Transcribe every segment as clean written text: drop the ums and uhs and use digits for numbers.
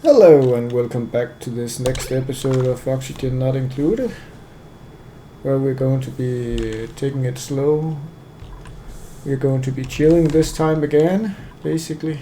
Hello and welcome back to this next episode of Oxygen Not Included, where we're going to be taking it slow. We're going to be chilling this time again, basically.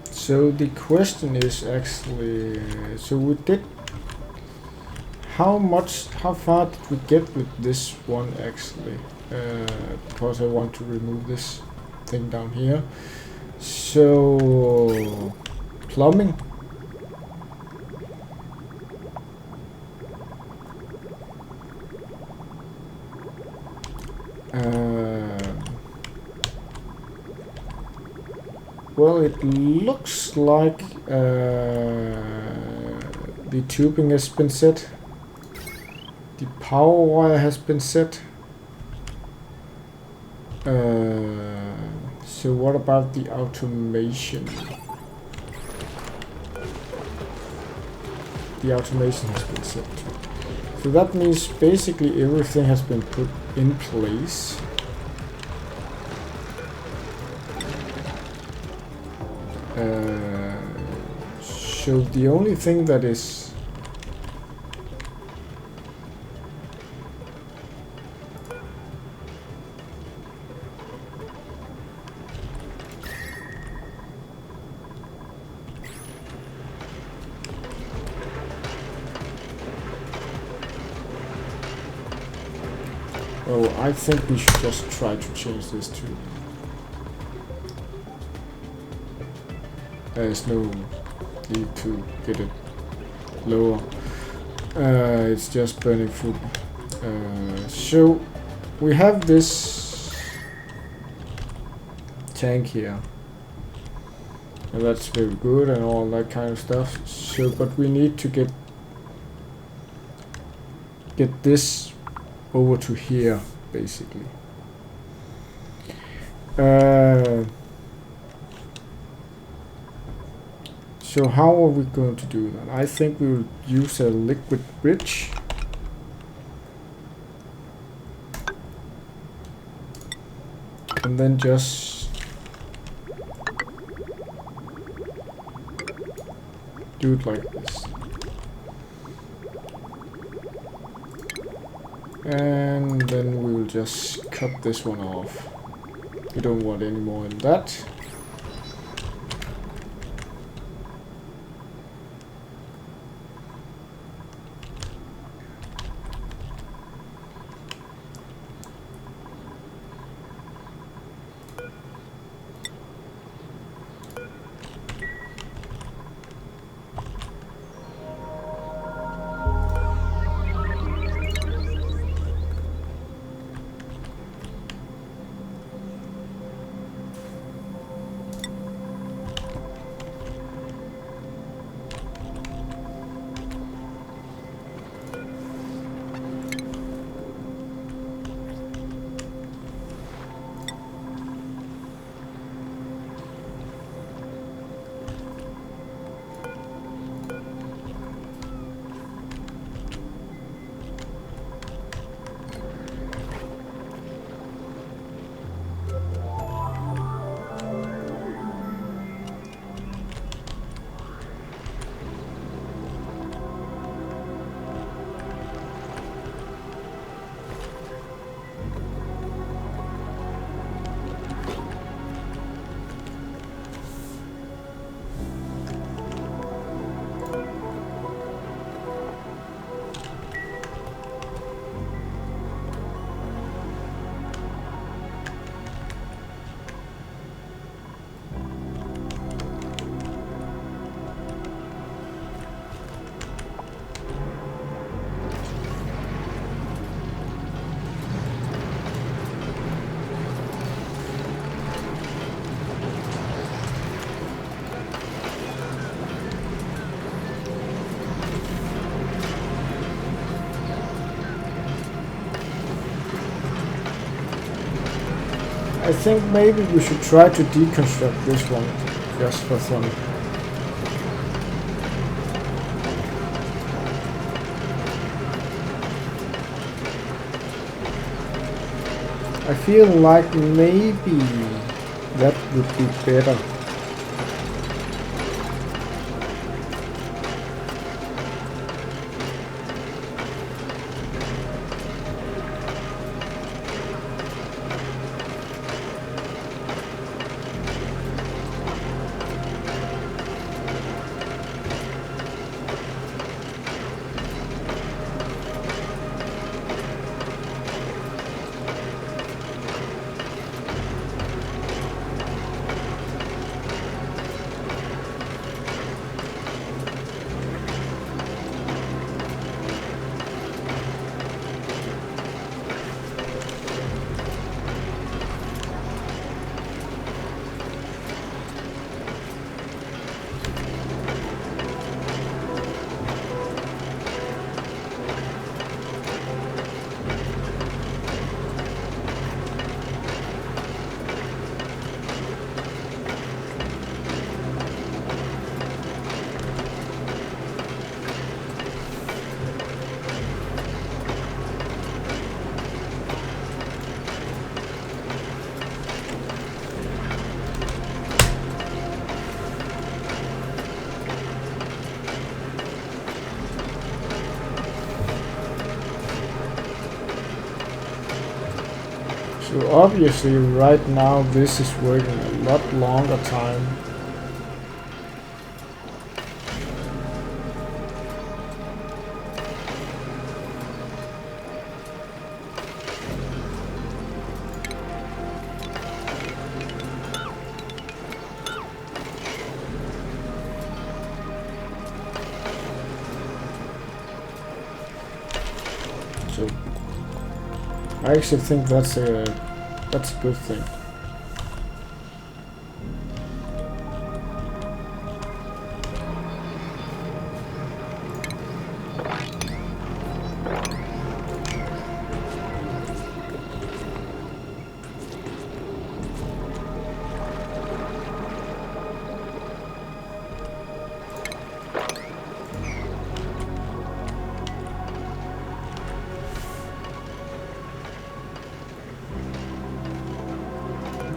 So the question is actually, so we did, how far did we get with this one actually? Because I want to remove this thing down here. So, plumbing. Well, it looks like the tubing has been set. The power wire has been set. So what about the automation? The automation has been set too. So that means basically everything has been put in place. So the only thing that is I think we should just try to change this too. There's no need to get it lower. It's just burning food. So we have this tank here, and that's very good and all that kind of stuff. So, but we need to get this over to here, basically. So how are we going to do that? I think we will use a liquid bridge. And then just do it like this. And then we will just cut this one off. We don't want any more in that. I think maybe we should try to deconstruct this one just for fun. I feel like maybe that would be better. So obviously right now this is working a lot longer time. So I actually think that's a good thing.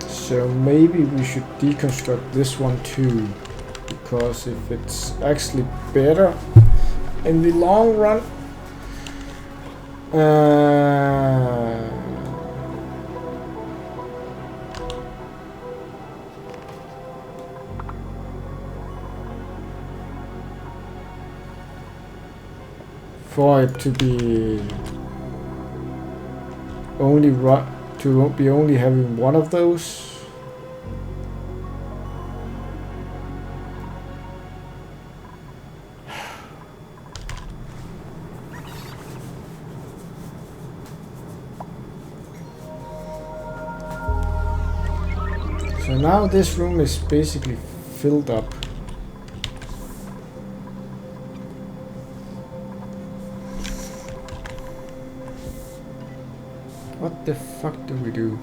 So maybe we should deconstruct this one too, because if it's actually better in the long run, for it to be only having one of those. So now this room is basically filled up. What the fuck do we do?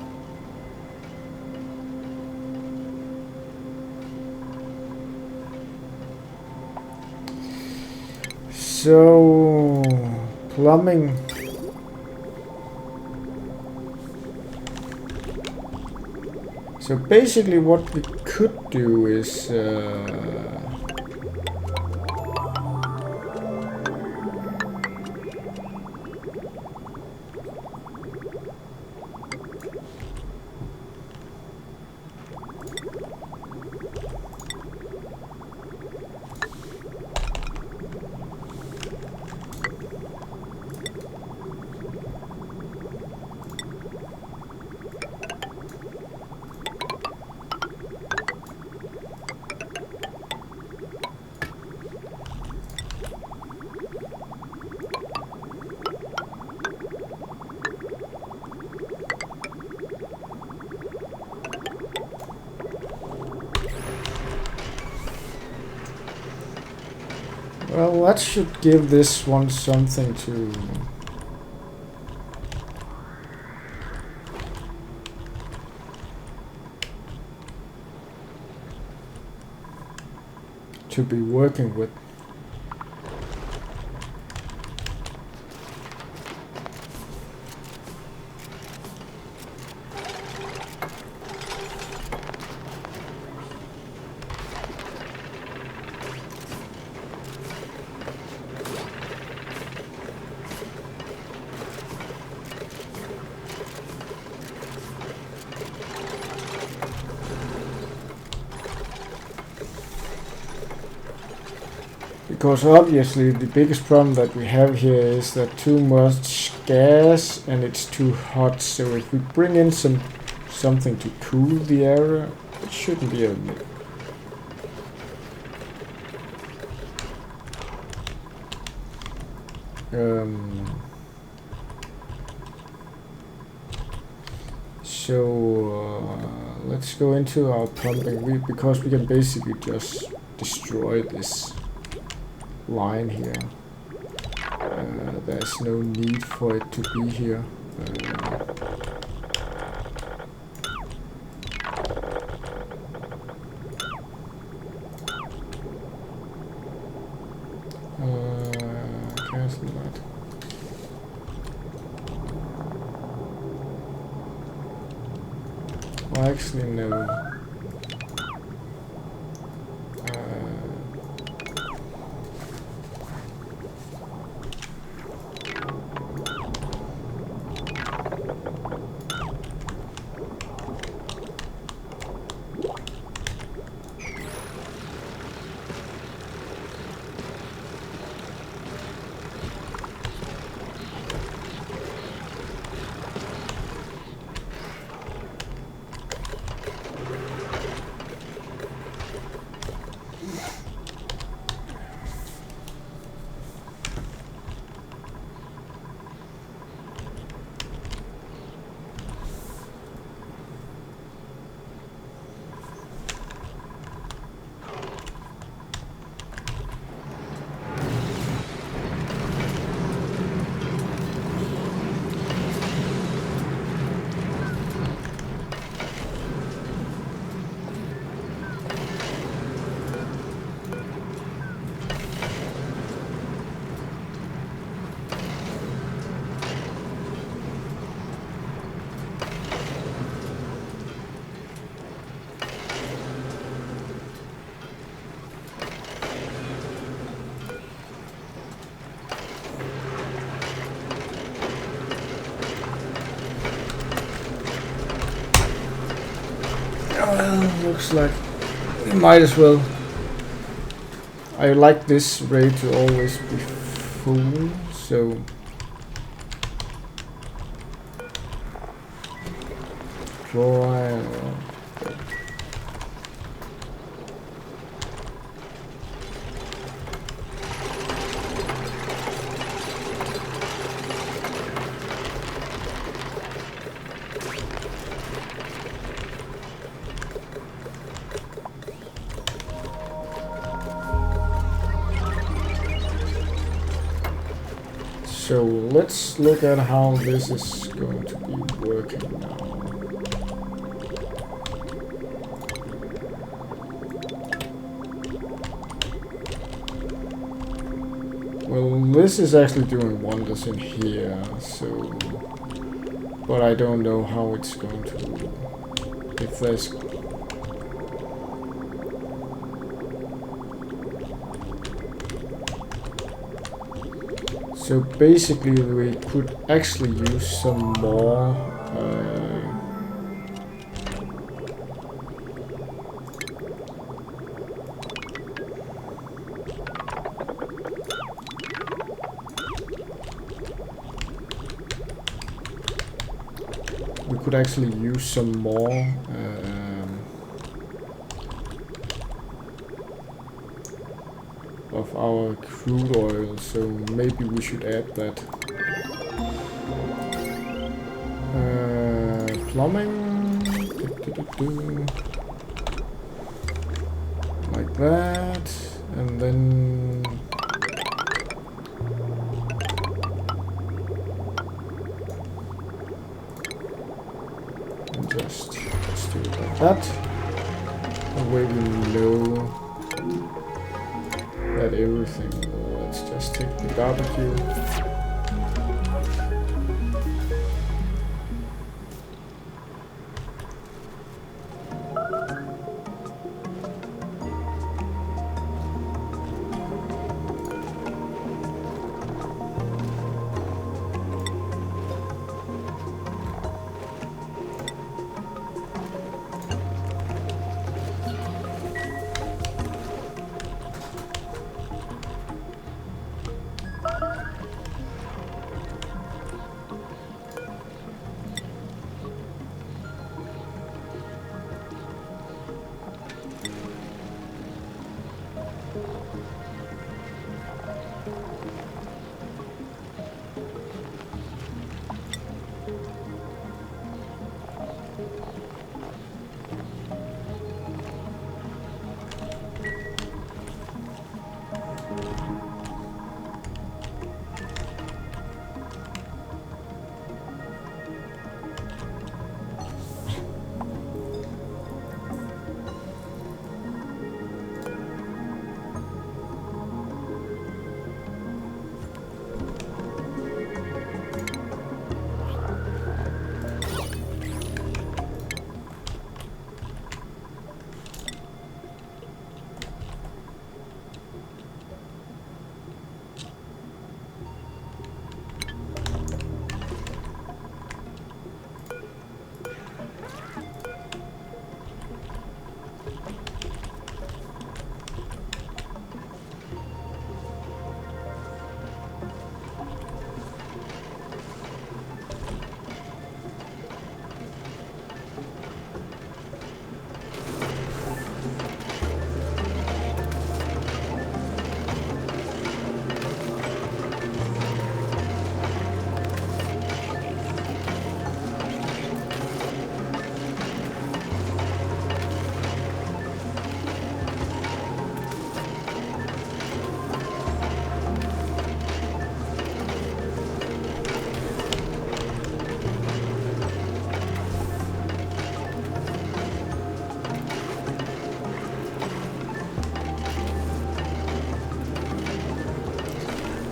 So plumbing. So basically what we could do is well, that should give this one something to... to be working with. Because obviously the biggest problem that we have here is that too much gas and it's too hot. So if we bring in something to cool the area, it shouldn't be a let's go into our pumping because we can basically just destroy this line here. There's no need for it to be here. Cancel that. Well, actually no. Looks like we might as well. I like this raid to always be full, so chlorine. So let's look at how this is going to be working now. Well, this is actually doing wonders in here, so, but I don't know how it's going to, if there's so basically we could actually use some more of our crude oil, so maybe we should add that. Plumbing, like that, and then just let's do it like that. That way we know got everything. Let's just take the barbecue.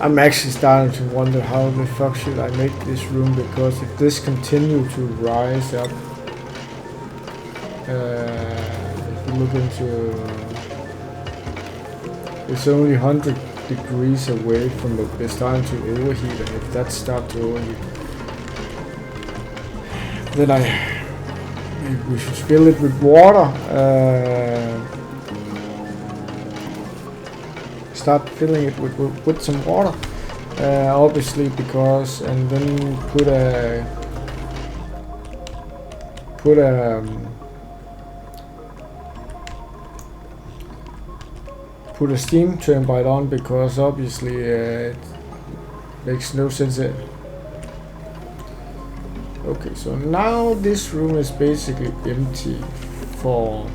I'm actually starting to wonder how the fuck should I make this room, because if this continue to rise up, if you look into, it's only 100 degrees away from it's starting to overheat, and if that starts to overheat, then maybe we should fill it with water. Start filling it with some water, obviously, because, and then put a steam turbine on, because obviously it makes no sense. Okay, so now this room is basically empty for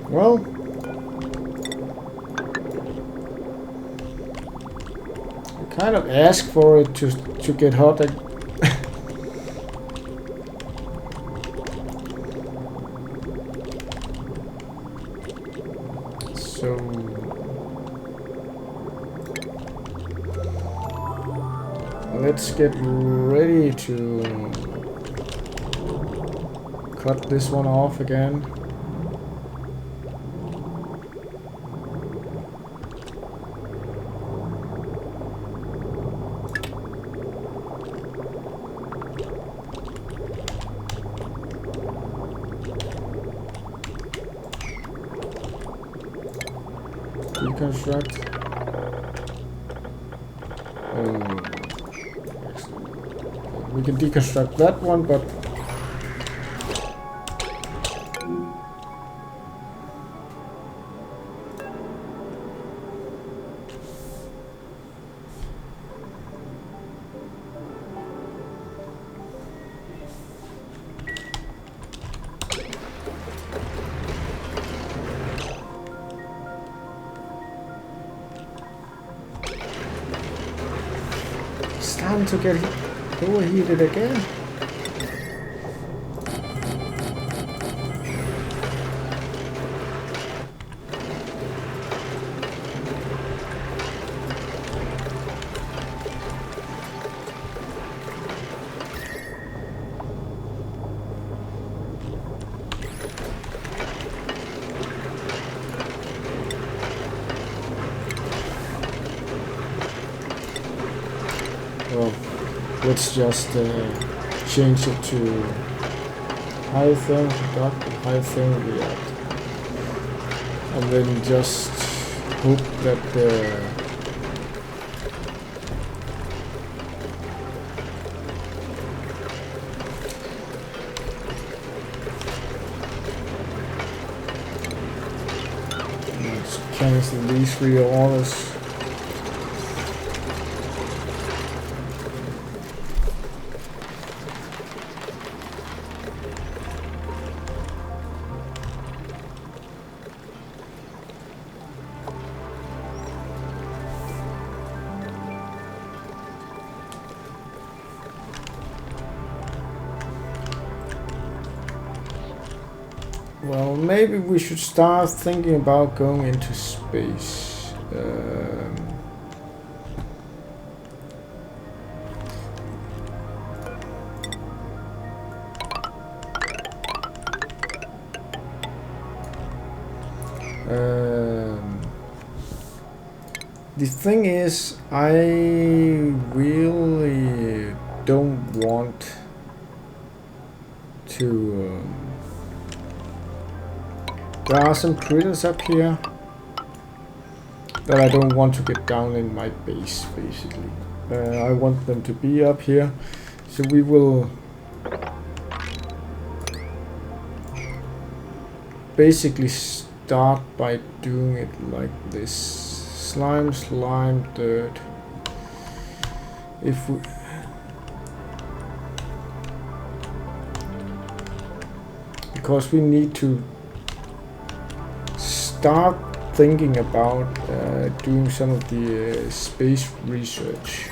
well, I kind of ask for it to get hot. So let's get ready to cut this one off again. Deconstruct. We can deconstruct that one, but starting to get overheated again. Well, let's just change it to high thermal conductor, high thermal react, and then just hope that let's cancel these reorders. Well, maybe we should start thinking about going into space. The thing is, I really don't want to... there are some critters up here that I don't want to get down in my base, basically. I want them to be up here, so we will basically start by doing it like this. Slime, slime, dirt. If we... because we need to start thinking about doing some of the space research.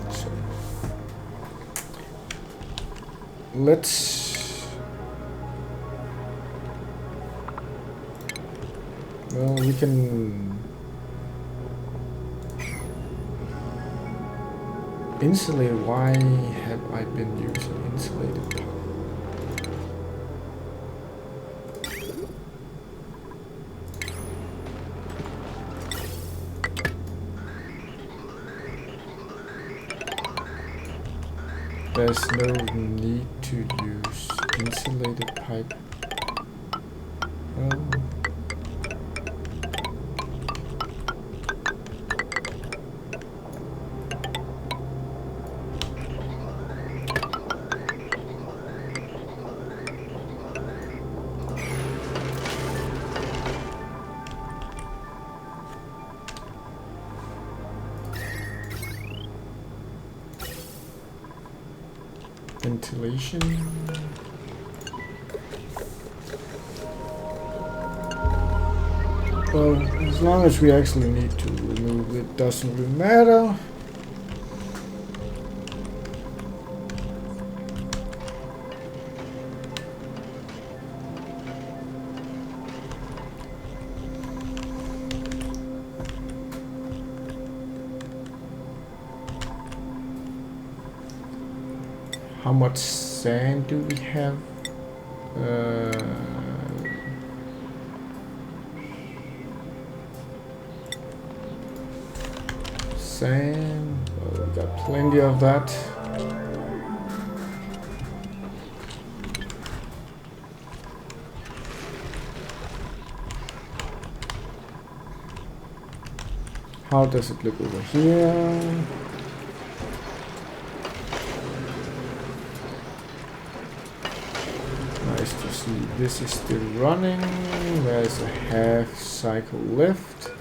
So let's... well, we can insulated. Why have I been using insulated pipe? There's no need to use insulated pipe. Well, ventilation. Well, as long as we actually need to remove it, doesn't really matter. How much sand do we have? Sand. Well, we got plenty of that. How does it look over here? Nice to see this is still running. There's a half cycle left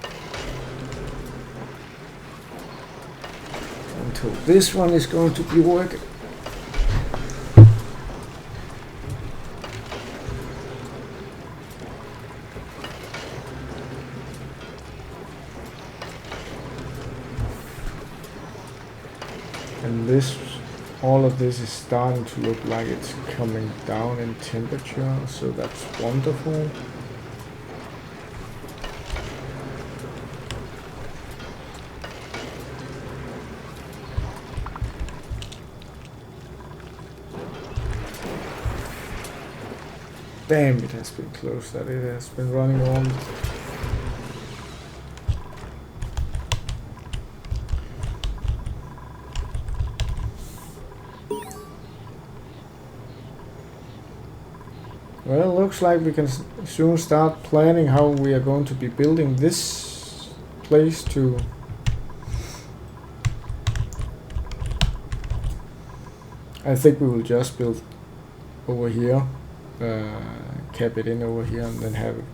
until this one is going to be working. And this, all of this is starting to look like it's coming down in temperature, so that's wonderful. Damn, it has been close that it has been running on. Well, looks like we can soon start planning how we are going to be building this place to I think we will just build over here, cap it in over here and then have it.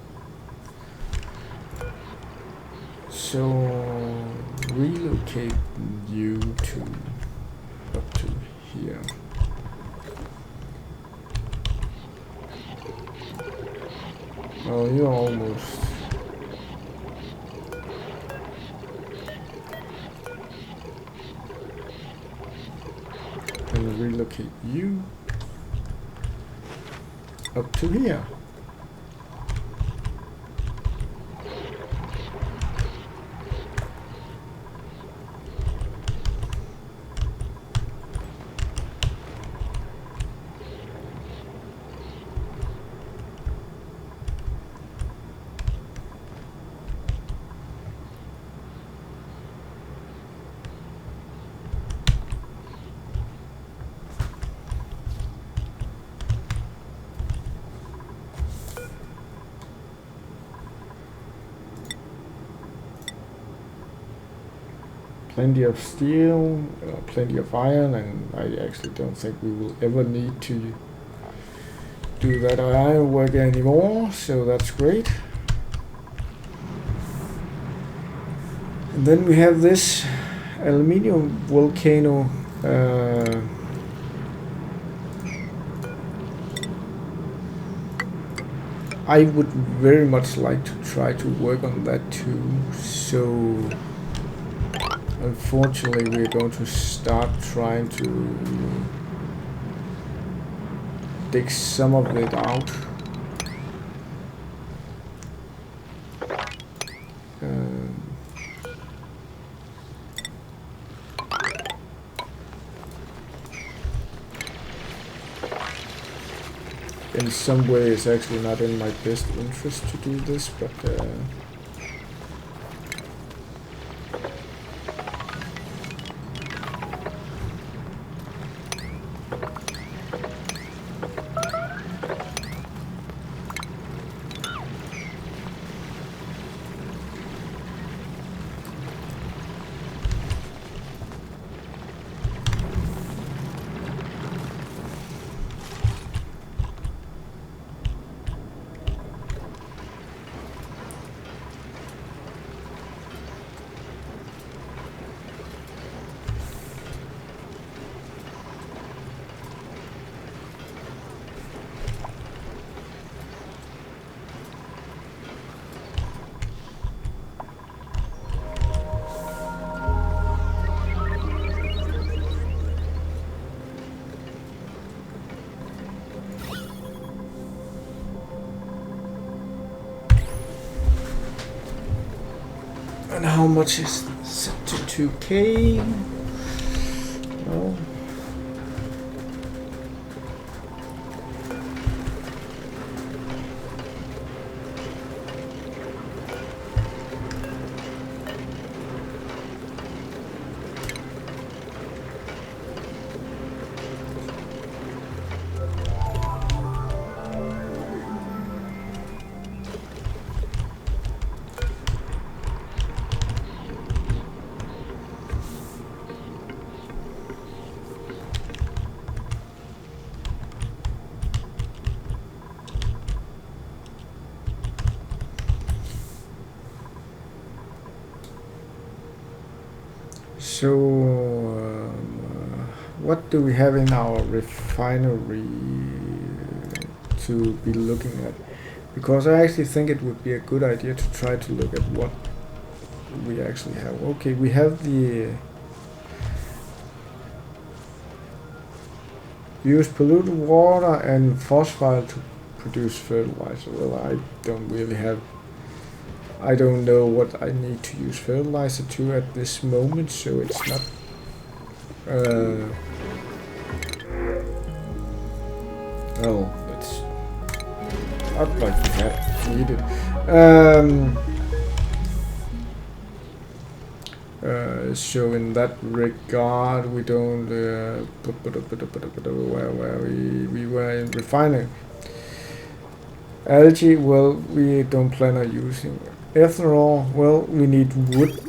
So relocate you to up to here. Oh, you're almost. And relocate you up to here. Plenty of steel, plenty of iron, and I actually don't think we will ever need to do that iron work anymore, so that's great. And then we have this aluminium volcano. I would very much like to try to work on that too, so unfortunately we're going to start trying to dig some of it out. In some way it's actually not in my best interest to do this, but and how much is set to 2K? No. So, what do we have in our refinery to be looking at? Because I actually think it would be a good idea to try to look at what we actually have. Okay, we have the Use polluted water and phosphate to produce fertilizer. Well, I don't really have... I don't know what I need to use fertilizer to at this moment, so it's not... well, it's not like we have needed. So in that regard, we don't... where we were in refining. Algae, well, we don't plan on using. Ethanol, well, we need wood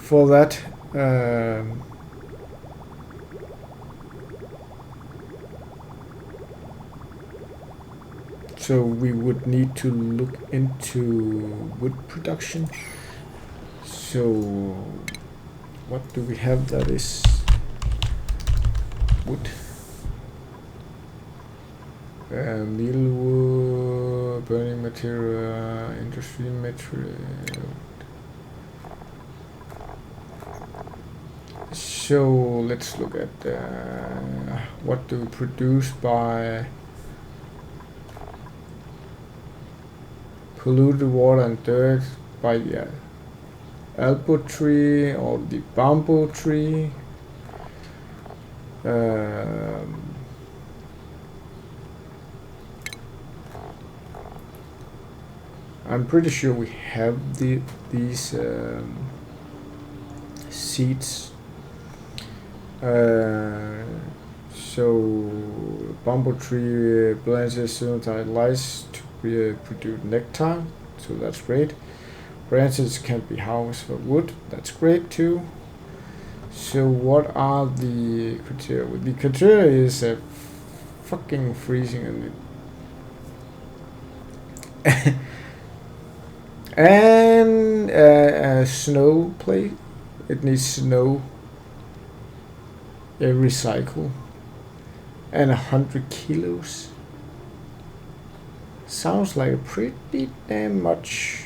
for that. So we would need to look into wood production. So what do we have that is wood? Mealwood, burning material, industry material. So let's look at what do we produce by polluted water and dirt, by the albo tree or the bamboo tree. I'm pretty sure we have these seeds. So bamboo tree branches synthesize lice to produce nectar, so that's great. Branches can be harvested for wood, that's great too. So what are the criteria? The criteria is fucking freezing and a snow plate. It needs snow every cycle and 100 kilos. Sounds like a pretty damn much.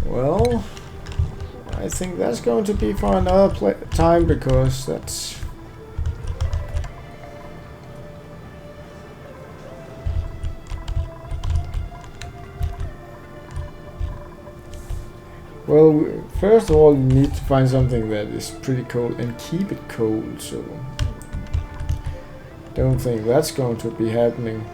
Well, I think that's going to be for another time, because that's... Well, first of all, you need to find something that is pretty cold and keep it cold, so... Don't think that's going to be happening.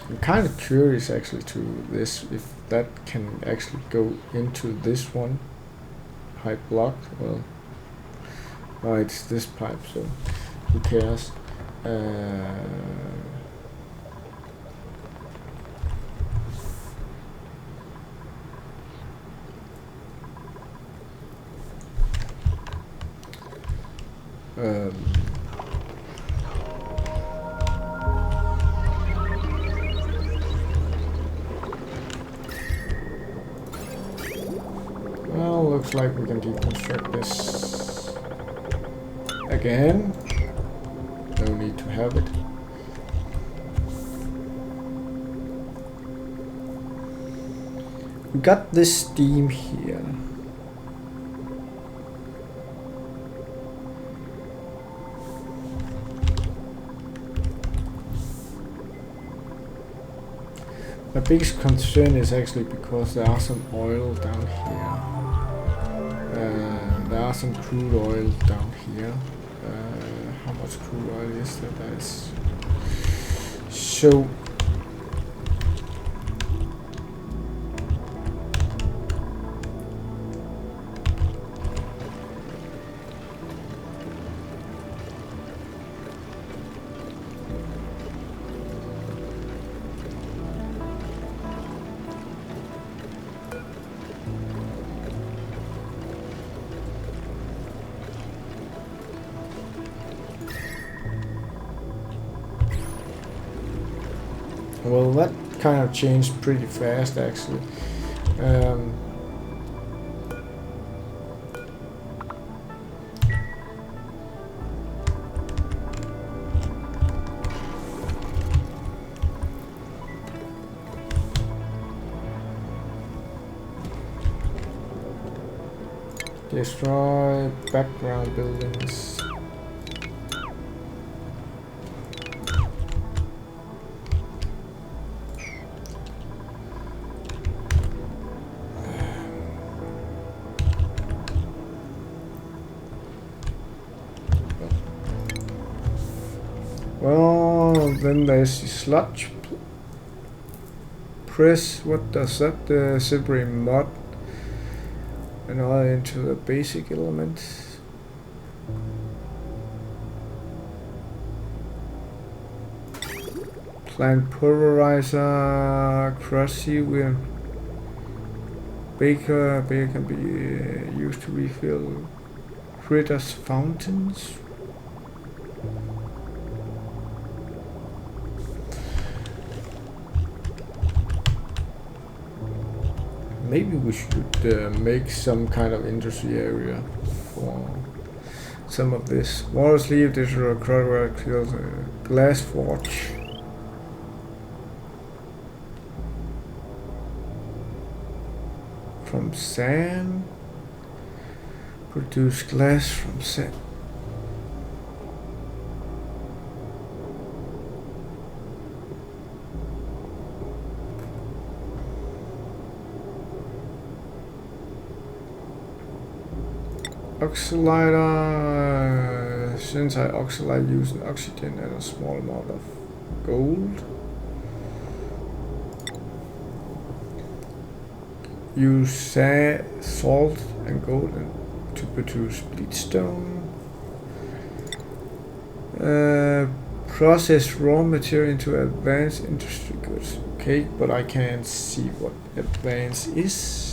I'm kind of curious actually to this, if that can actually go into this one pipe block. Well, oh, it's this pipe, so who cares? Well, looks like we can deconstruct this again. No need to have it. We got this steam here. My biggest concern is actually because there are some oil down here. There are some crude oil down here. How much crude oil is there? That's so. Well, that kind of changed pretty fast, actually. Destroy background buildings. Well, then there's the sludge press. What does that? The separate mod another into the basic element. Plant pulverizer, crush wheel. Baker can be used to refill critters fountains. Maybe we should make some kind of industry area for some of this. Water sleeve, digital crowdwork, glass forge. From sand. Produce glass from sand. Oxylider, since I oxylide using oxygen and a small amount of gold. Use salt and gold to produce bleachstone. Process raw material into advanced industry goods. Okay, but I can't see what advanced is.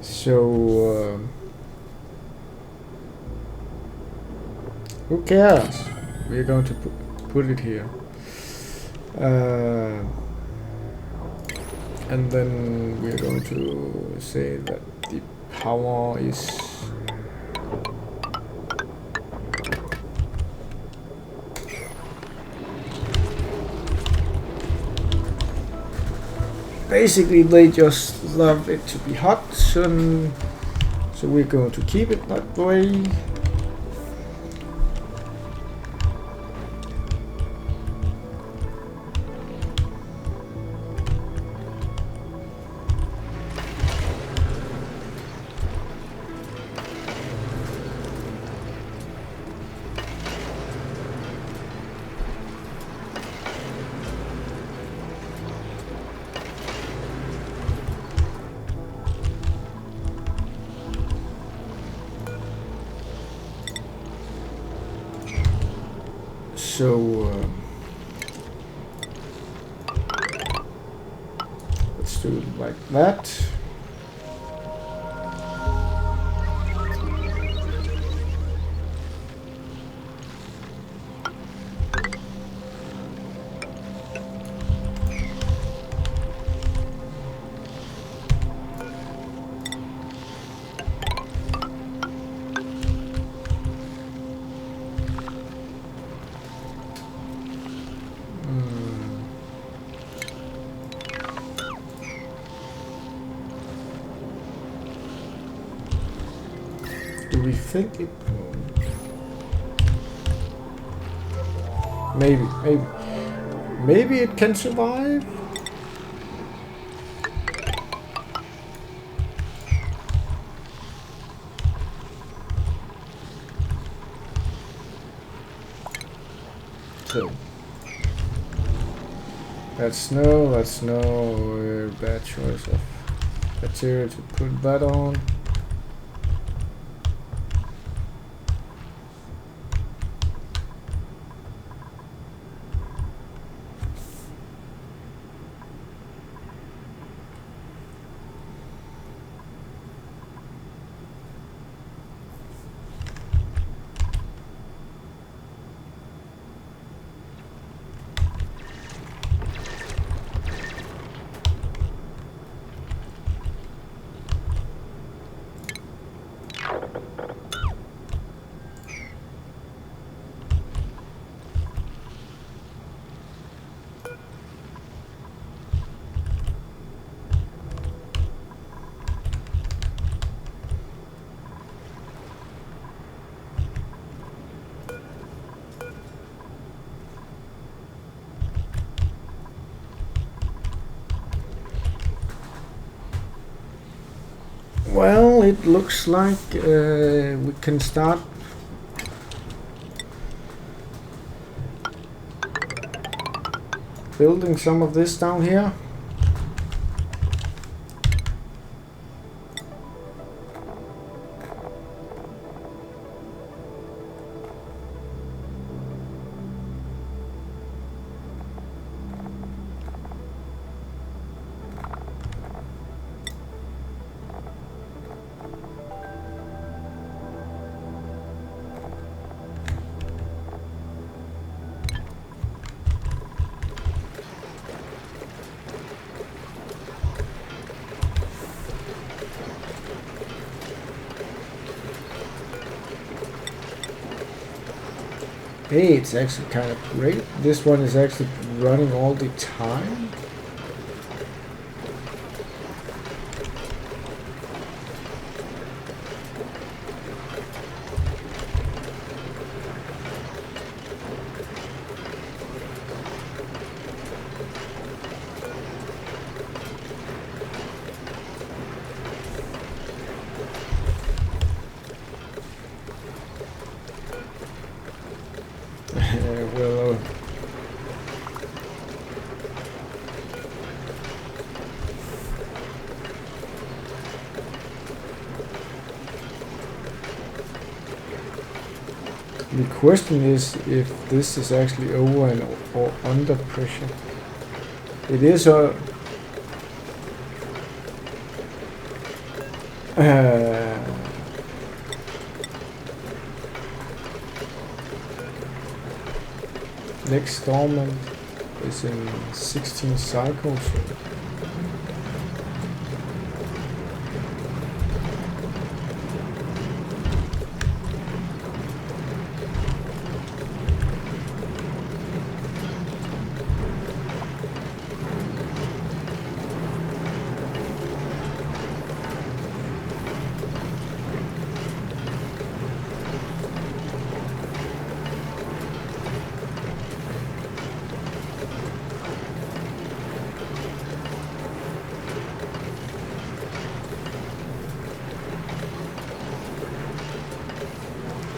So, who cares? We're going to put it here. And then we're going to say that the power is basically they just love it to be hot, so we're going to keep it that way. So let's do it like that. Do we think it? Maybe it can survive. So that's no bad choice of material to put that on. Well, it looks like we can start building some of this down here. Hey, it's actually kind of great. This one is actually running all the time. Well, the question is if this is actually over and or under pressure. It is a next installment is in 16 cycles.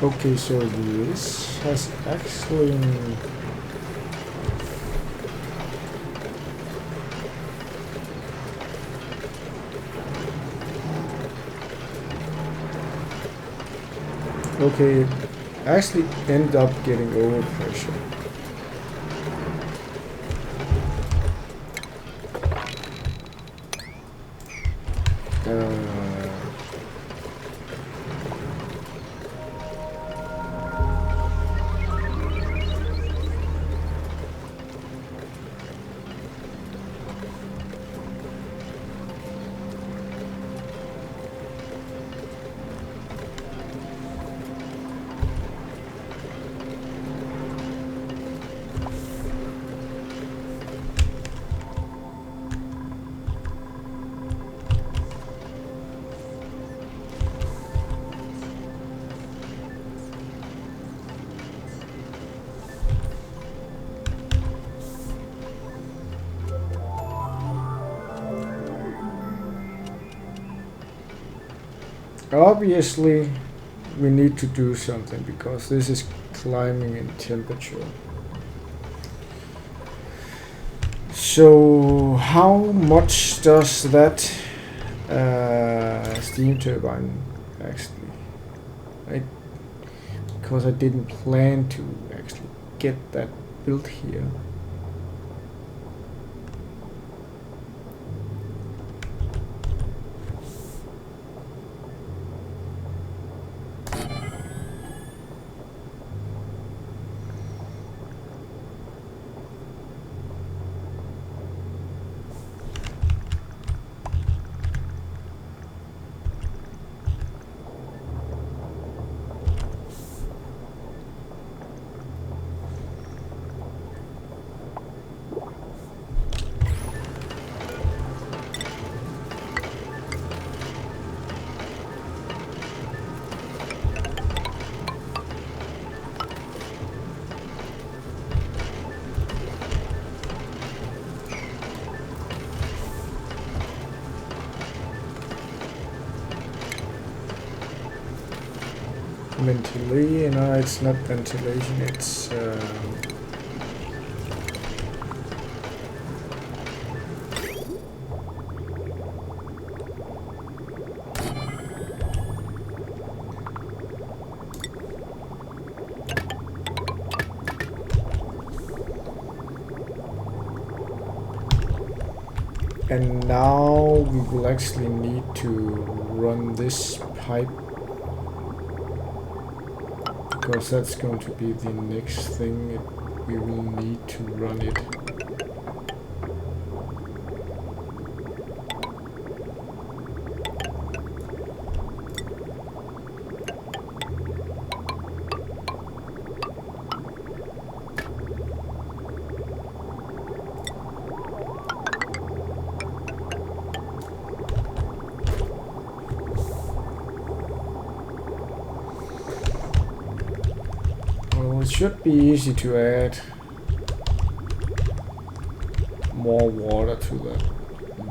Okay, so this has actually okay, actually end up getting overpressure. Obviously, we need to do something because this is climbing in temperature. So, how much does that steam turbine actually? Because I didn't plan to actually get that built here. ventilation. No, it's not ventilation, it's and now we will actually need to run this pipe, because that's going to be the next thing. We will need to run it. Well, it should be easy to add more water to the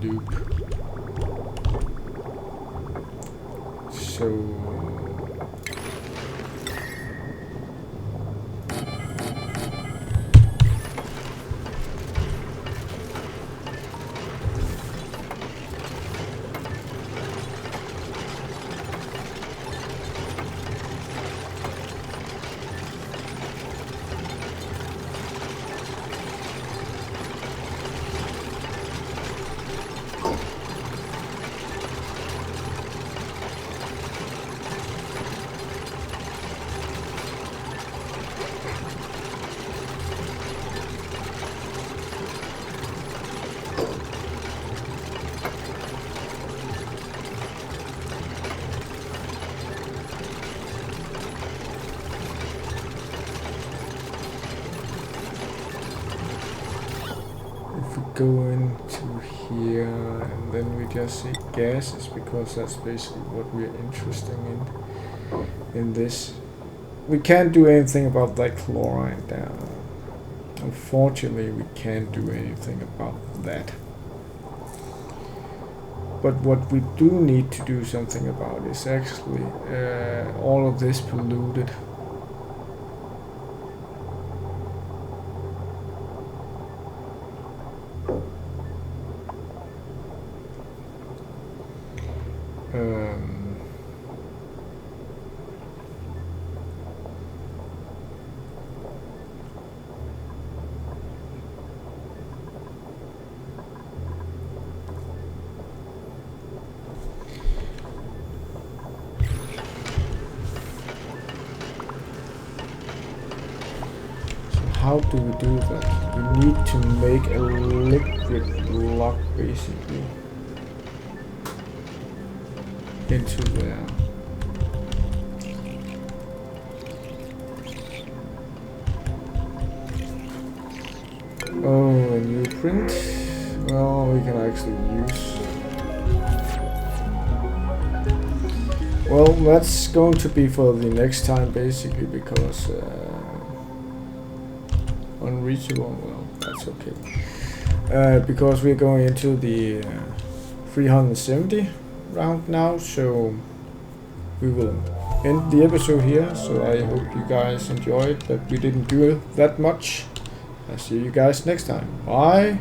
loop. So go into here and then we just see gases, because that's basically what we're interested in this. We can't do anything about that chlorine down. Unfortunately, we can't do anything about that. But what we do need to do something about is actually all of this polluted. How do we do that? We need to make a liquid block basically into there. Oh, a new print. Well, we can actually use. Well, that's going to be for the next time basically, because unreachable, well, that's okay. Because we're going into the 370 round now, so we will end the episode here. So I hope you guys enjoyed, but we didn't do that much. I'll see you guys next time. Bye!